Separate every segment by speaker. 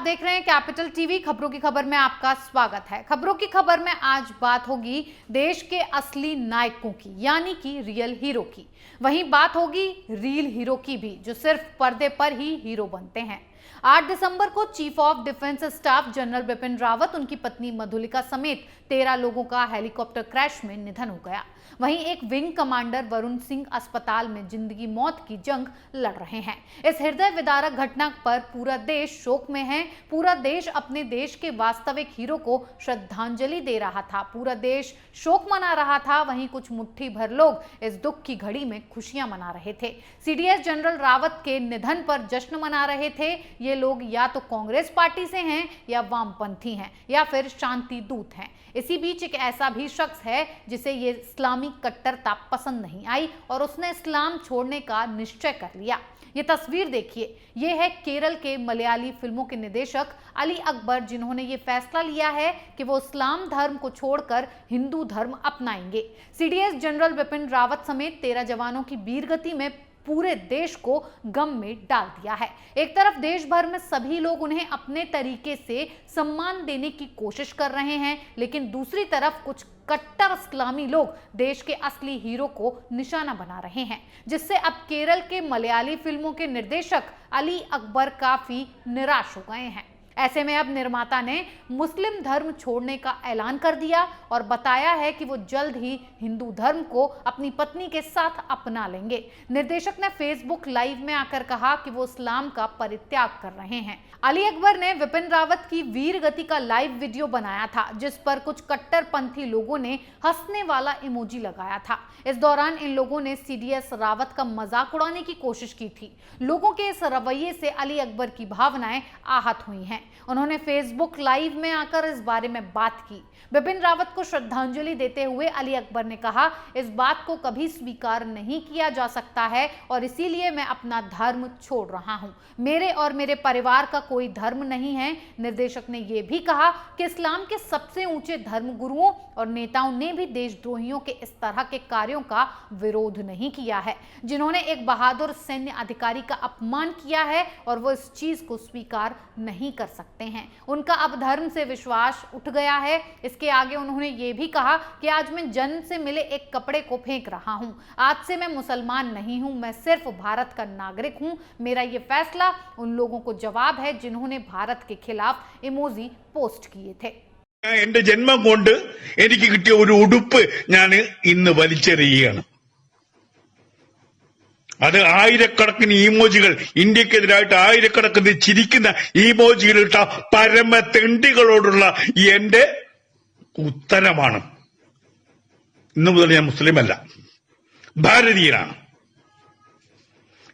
Speaker 1: देख रहे हैं कैपिटल टीवी। खबरों की खबर में आपका स्वागत है। खबरों की खबर में आज बात होगी देश के असली नायकों की, यानी कि रियल हीरो की। वहीं बात होगी रियल हीरो की भी, जो सिर्फ पर्दे पर ही हीरो बनते हैं। 8 दिसंबर को chief of defence staff general Bipin Rawat, उनकी पत्नी मधुलिका समेत 13 लोगों का हेलीकॉप्टर क्रैश में निधन हो गया। वहीं एक विंग कमांडर वरुण सिंह अस्पताल में जिंदगी मौत की जंग लड़ रहे हैं। इस हृदय विदारक घटना पर पूरा देश शोक में है। पूरा देश अपने देश के वास्तविक हीरो को श्रद्धांजलि दे रहा था, पूरा देश शोक मना रहा था। वहीं कुछ मुट्ठी भर लोग इस दुख की घड़ी में खुशियां मना रहे थे। सीडीएस जनरल रावत के निधन पर जश्न मना रहे थे। ये लोग या तो कांग्रेस पार्टी से हैं, या वामपंथी हैं, या फिर शांति दूत हैं। इसी बीच एक ऐसा भी शख्स है जिसे ये इस्लामी कट्टरता पसंद नहीं आई और उसने इस्लाम छोड़ने का निश्चय कर लिया। ये तस्वीर देखिए, ये है केरल के मलयाली फिल्मों के निर्देशक अली अकबर, जिन्होंने ये फैसला लिया है कि वो इस्लाम धर्म को छोड़कर हिंदू धर्म अपनाएंगे। सीडीएस जनरल बिपिन रावत समेत 13 जवानों की वीरगति में पूरे देश को गम में डाल दिया है। एक तरफ देश भर में सभी लोग उन्हें अपने तरीके से सम्मान देने की कोशिश कर रहे हैं, लेकिन दूसरी तरफ कुछ कट्टर इस्लामी लोग देश के असली हीरो को निशाना बना रहे हैं, जिससे अब केरल के मलयाली फिल्मों के निर्देशक अली अकबर काफी निराश हो गए हैं। ऐसे में अब निर्माता ने मुस्लिम धर्म छोड़ने का ऐलान कर दिया और बताया है कि वो जल्द ही हिंदू धर्म को अपनी पत्नी के साथ अपना लेंगे। निर्देशक ने फेसबुक लाइव में आकर कहा कि वो इस्लाम का परित्याग कर रहे हैं। अली अकबर ने विपिन रावत की वीर गति का लाइव वीडियो बनाया था, जिस पर कुछ कट्टरपंथी लोगों ने हंसने वाला इमोजी लगाया था। इस दौरान इन लोगों ने सीडीएस रावत का मजाक उड़ाने की कोशिश की थी। लोगों के इस रवैये से अली अकबर की भावनाएं आहत हुई हैं। उन्होंने फेसबुक लाइव में आकर इस बारे में बात की। बिपिन रावत को श्रद्धांजलि देते हुए अली अकबर ने कहा, इस बात को कभी स्वीकार नहीं किया जा सकता है और इसीलिए मैं अपना धर्म छोड़ रहा हूं। मेरे और मेरे परिवार का कोई धर्म नहीं है। निर्देशक ने यह भी कहा कि इस्लाम के सबसे ऊंचे धर्मगुरुओं और नेताओं ने भी देशद्रोहियों के इस तरह के कार्यों का विरोध नहीं किया है, जिन्होंने एक बहादुर सैन्य अधिकारी का अपमान किया है और वो इस चीज को स्वीकार नहीं कर सकते हैं। उनका अब धर्म से विश्वास उठ गया है। इसके आगे उन्होंने ये भी कहा कि आज मैं जन्म से मिले एक कपड़े को फेंक रहा हूं। आज से मैं मुसलमान नहीं हूं, मैं सिर्फ भारत का नागरिक हूं। मेरा ये फैसला उन लोगों को जवाब है जिन्होंने भारत के खिलाफ इमोजी पोस्ट किए थे।
Speaker 2: എന്റെ ജന്മം കൊണ്ട് എനിക്ക് കിട്ടിയ ഒരു ഉടുപ്പ് ഞാൻ ഇന്ന് വലിച്ചെറിയുകയാണ്. അത് ആയിരക്കണക്കിന് ഇമോജികൾ, ഇന്ത്യക്കെതിരായിട്ട് ആയിരക്കണക്കിന് ചിരിക്കുന്ന ഇമോജികൾ ഇട്ട പരമ തെണ്ടികളോടുള്ള എന്റെ ഉത്തരമാണ്. ഇന്നു മുതൽ ഞാൻ മുസ്ലിമല്ല, ഭാരതീയനാണ്.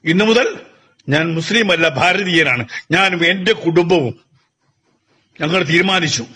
Speaker 2: ഇന്നു മുതൽ ഞാൻ മുസ്ലിമല്ല, ഭാരതീയനാണ്. ഞാനും എന്റെ കുടുംബവും ഞങ്ങൾ തീരുമാനിച്ചു.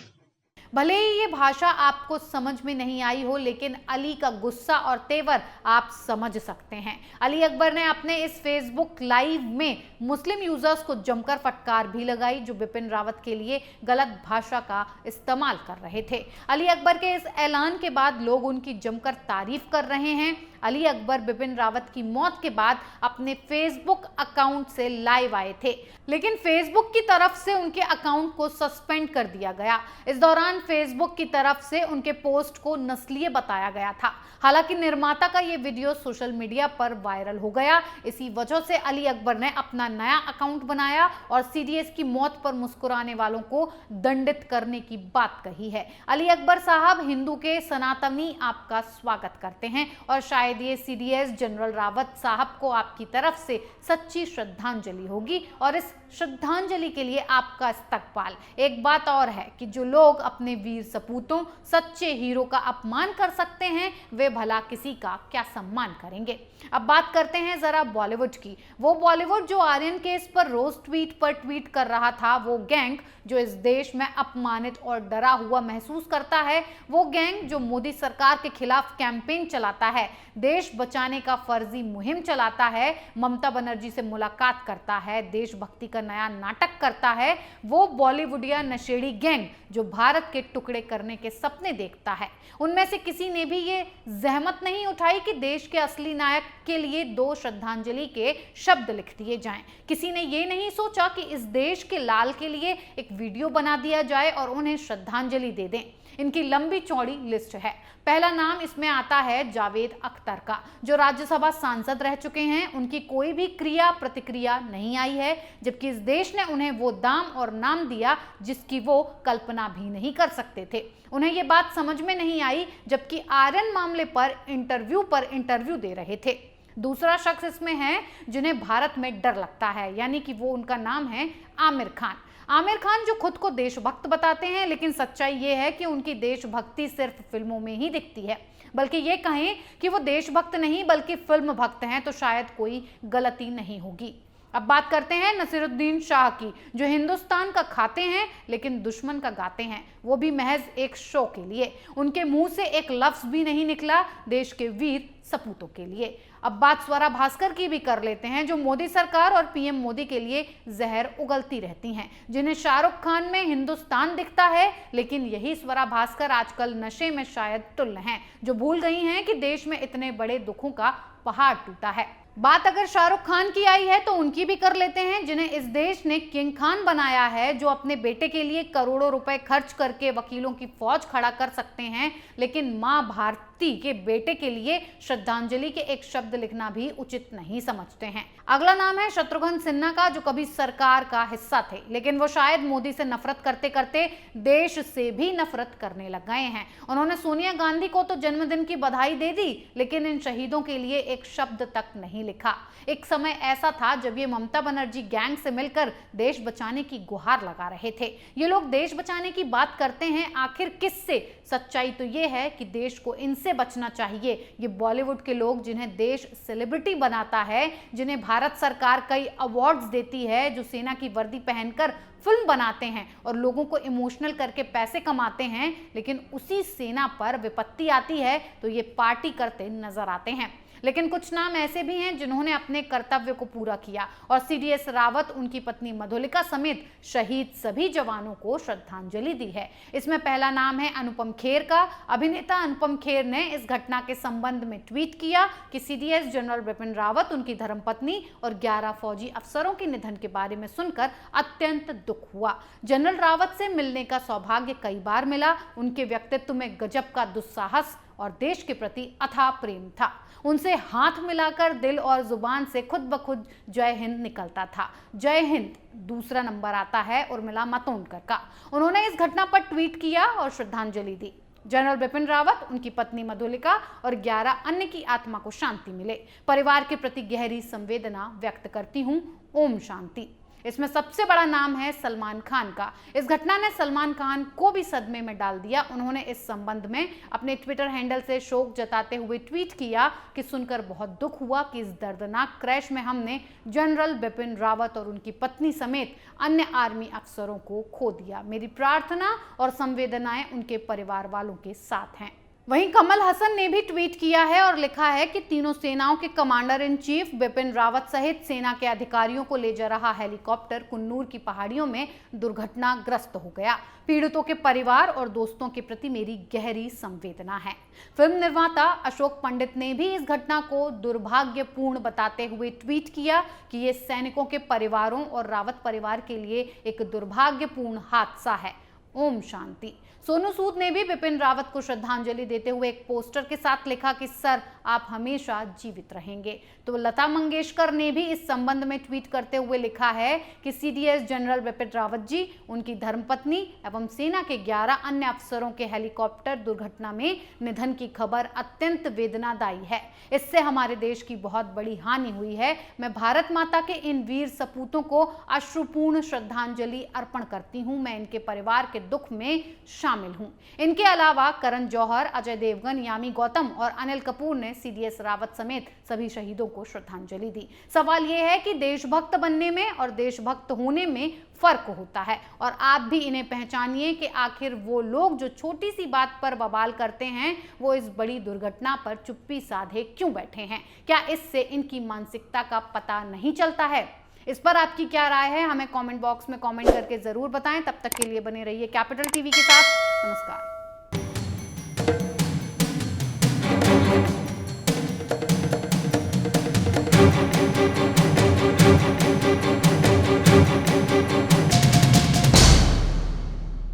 Speaker 1: भले ही ये भाषा आपको समझ में नहीं आई हो, लेकिन अली का गुस्सा और तेवर आप समझ सकते हैं। अली अकबर ने अपने इस फेसबुक लाइव में मुस्लिम यूजर्स को जमकर फटकार भी लगाई, जो बिपिन रावत के लिए गलत भाषा का इस्तेमाल कर रहे थे। अली अकबर के इस ऐलान के बाद लोग उनकी जमकर तारीफ कर रहे हैं। अली अकबर बिपिन रावत की मौत के बाद अपने फेसबुक अकाउंट से लाइव आए थे, लेकिन फेसबुक की तरफ से उनके अकाउंट को सस्पेंड कर दिया गया। इस दौरान फेसबुक की तरफ से उनके पोस्ट को नस्लीय बताया गया था। हालांकि निर्माता का ये वीडियो सोशल मीडिया पर वायरल हो गया। इसी वजह से अली अकबर ने अपना नया अकाउंट बनाया और सीडीएस की मौत पर मुस्कुराने वालों को दंडित करने की बात कही है। अली अकबर साहब, हिंदू के सनातनी आपका स्वागत करते हैं और शायद ये सीडीएस जनरल रावत साहब को आपकी तरफ से सच्ची श्रद्धांजलि होगी और इस श्रद्धांजलि के लिए आपका इस्तकबाल। एक बात और है कि जो लोग अपने वीर सपूतों, सच्चे हीरो का अपमान कर सकते हैं, वे भला किसी का क्या सम्मान करेंगे। अब बात करते हैं जरा बॉलीवुड की। वो बॉलीवुड जो आर्यन केस पर रोज ट्वीट पर ट्वीट कर रहा था, वो गैंग जो इस देश में अपमानित और डरा हुआ महसूस करता है, वो गैंग जो मोदी सरकार के खिलाफ कैंपेन चलाता है, देश बचाने का फर्जी मुहिम चलाता है, ममता बनर्जी से मुलाकात करता है, देशभक्ति का नया नाटक करता है, वो बॉलीवुडिया नशेड़ी गैंग जो भारत के टुकड़े करने के सपने देखता है। उनमें से किसी ने भी ये जहमत नहीं उठाई कि देश के असली नायक के लिए 2 श्रद्धांजलि के शब्द लिख दिए जाएं। किसी ने ये नहीं सोचा कि इस देश के लाल के लिए एक वीडियो बना दिया जाए और उन्हें श्रद्धांजलि दे दें। इनकी लंबी चौड़ी लिस्ट है। पहला नाम इसमें आता है जावेद अख्तर का, जो राज्यसभा सांसद रह चुके हैं। उनकी कोई भी क्रिया प्रतिक्रिया नहीं आई है, जबकि इस देश ने उन्हें वो दाम और नाम दिया जिसकी वो कल्पना भी नहीं कर सकते थे। उन्हें ये बात समझ में नहीं आई जबकि आर्यन मामले पर इंटरव्यू दे रहे थे। दूसरा शख्स इसमें है जिन्हें भारत में डर लगता है, यानी कि वो उनका नाम है आमिर खान। आमिर खान जो खुद को देशभक्त बताते हैं, लेकिन सच्चाई ये है कि उनकी देशभक्ति सिर्फ फिल्मों में ही दिखती है। बल्कि ये कहें कि वो देशभक्त नहीं बल्कि फिल्म भक्त हैं तो शायद कोई गलती नहीं होगी। अब बात करते हैं नसीरुद्दीन शाह की, जो हिंदुस्तान का खाते हैं लेकिन दुश्मन का गाते हैं, वो भी महज एक शो के लिए। उनके मुंह से एक लफ्ज भी नहीं निकला देश के वीर सपूतों के लिए। अब बात स्वरा भास्कर की भी कर लेते हैं, जो मोदी सरकार और पीएम मोदी के लिए जहर उगलती रहती हैं, जिन्हें शाहरुख खान में हिंदुस्तान दिखता है, लेकिन यही स्वरा भास्कर आजकल नशे में शायद टुल्ल हैं, जो भूल गई हैं कि देश में इतने बड़े दुखों का पहाड़ टूटा है। बात अगर शाहरुख खान की आई है तो उनकी भी कर लेते हैं, जिन्हें इस देश ने किंग खान बनाया है, जो अपने बेटे के लिए करोड़ों रुपए खर्च करके वकीलों की फौज खड़ा कर सकते हैं, लेकिन मां भारती के बेटे के लिए श्रद्धांजलि के एक शब्द लिखना भी उचित नहीं समझते हैं। अगला नाम है शत्रुघ्न सिन्हा का, जो कभी सरकार का हिस्सा थे, लेकिन वो शायद मोदी से नफरत करते करते देश से भी नफरत करने लग गए हैं। उन्होंने सोनिया गांधी को तो जन्मदिन की बधाई दे दी, लेकिन इन शहीदों के लिए एक शब्द तक नहीं लिखा। एक समय ऐसा था जब ये ममता बनर्जी गैंग से मिलकर देश बचाने की गुहार लगा रहे थे। ये लोग देश बचाने की बात करते हैं, आखिर किससे? सच्चाई तो ये है कि देश को इनसे बचना चाहिए। ये बॉलीवुड के लोग जिन्हें देश सेलिब्रिटी बनाता है, जिन्हें भारत सरकार कई अवार्ड्स देती है, जो सेना की वर्दी पहनकर फिल्म बनाते हैं और लोगों को इमोशनल करके पैसे कमाते हैं, लेकिन उसी सेना पर विपत्ति आती है तो ये पार्टी करते नजर आते हैं। लेकिन कुछ नाम ऐसे भी हैं जिन्होंने अपने कर्तव्य को पूरा किया और सीडीएस रावत, उनकी पत्नी मधुलिका समेत शहीद सभी जवानों को श्रद्धांजलि दी है। इसमें पहला नाम है अनुपम खेर का। अभिनेता अनुपम खेर ने इस घटना के संबंध में ट्वीट किया कि सीडीएस जनरल बिपिन रावत, उनकी धर्मपत्नी और 11 फौजी अफसरों के निधन के बारे में सुनकर अत्यंत दुख हुआ। जनरल रावत से मिलने का सौभाग्य कई बार मिला। उनके व्यक्तित्व में गजब का दुस्साहस और देश के प्रति अथाह प्रेम था। उनसे हाथ मिलाकर दिल और जुबान से खुद ब खुद जय हिंद निकलता था। जय हिंद। दूसरा नंबर आता है उर्मिला मातोंडकर का। उन्होंने इस घटना पर ट्वीट किया और श्रद्धांजलि दी। जनरल बिपिन रावत, उनकी पत्नी मधुलिका और 11 अन्य की आत्मा को शांति मिले। परिवार के प्रति गहरी संवेदना व्यक्त करती हूँ। ओम शांति। इसमें सबसे बड़ा नाम है सलमान खान का। इस घटना ने सलमान खान को भी सदमे में डाल दिया। उन्होंने इस संबंध में अपने ट्विटर हैंडल से शोक जताते हुए ट्वीट किया कि सुनकर बहुत दुख हुआ कि इस दर्दनाक क्रैश में हमने जनरल बिपिन रावत और उनकी पत्नी समेत अन्य आर्मी अफसरों को खो दिया। मेरी प्रार्थना और संवेदनाएं उनके परिवार वालों के साथ हैं। वहीं कमल हसन ने भी ट्वीट किया है और लिखा है कि तीनों सेनाओं के commander in chief Bipin Rawat सहित सेना के अधिकारियों को ले जा रहा हेलीकॉप्टर कुन्नूर की पहाड़ियों में दुर्घटनाग्रस्त हो गया। पीड़ितों के परिवार और दोस्तों के प्रति मेरी गहरी संवेदना है। फिल्म निर्माता अशोक पंडित ने भी इस घटना को दुर्भाग्यपूर्ण बताते हुए ट्वीट किया कि ये सैनिकों के परिवारों और रावत परिवार के लिए एक दुर्भाग्यपूर्ण हादसा है। ओम शांति। सोनू सूद ने भी बिपिन रावत को श्रद्धांजलि देते हुए एक पोस्टर के साथ लिखा कि सर, आप हमेशा जीवित रहेंगे। तो लता मंगेशकर ने भी इस संबंध में ट्वीट करते हुए लिखा है कि सीडीएस जनरल बिपिन रावत जी, उनकी धर्मपत्नी एवं सेना के 11 अन्य अफसरों के हेलीकॉप्टर दुर्घटना में निधन की खबर अत्यंत वेदनादायी है। इससे हमारे देश की बहुत बड़ी हानि हुई है। मैं भारत माता के इन वीर सपूतों को अश्रुपूर्ण श्रद्धांजलि अर्पण करती हूँ। मैं इनके परिवार के दुख में शामिल हूँ। इनके अलावा करण जौहर, अजय देवगन, यामी गौतम और अनिल कपूर ने सीडीएस रावत समेत सभी शहीदों को श्रद्धांजलि दी। सवाल यह है कि देशभक्त बनने में और देशभक्त होने में फर्क होता है और आप भी इन्हें पहचानिए कि आखिर वो लोग जो छोटी सी बात पर बवाल करते हैं, वो इस बड़ी दुर्घटना पर चुप्पी साधे क्यों बैठे हैं? क्या इससे इनकी मानसिकता का पता नहीं चलता है? इस पर आपकी क्या राय है, हमें कमेंट बॉक्स में कमेंट करके जरूर बताएं। तब तक के लिए बने रहिए कैपिटल टीवी के साथ। नमस्कार।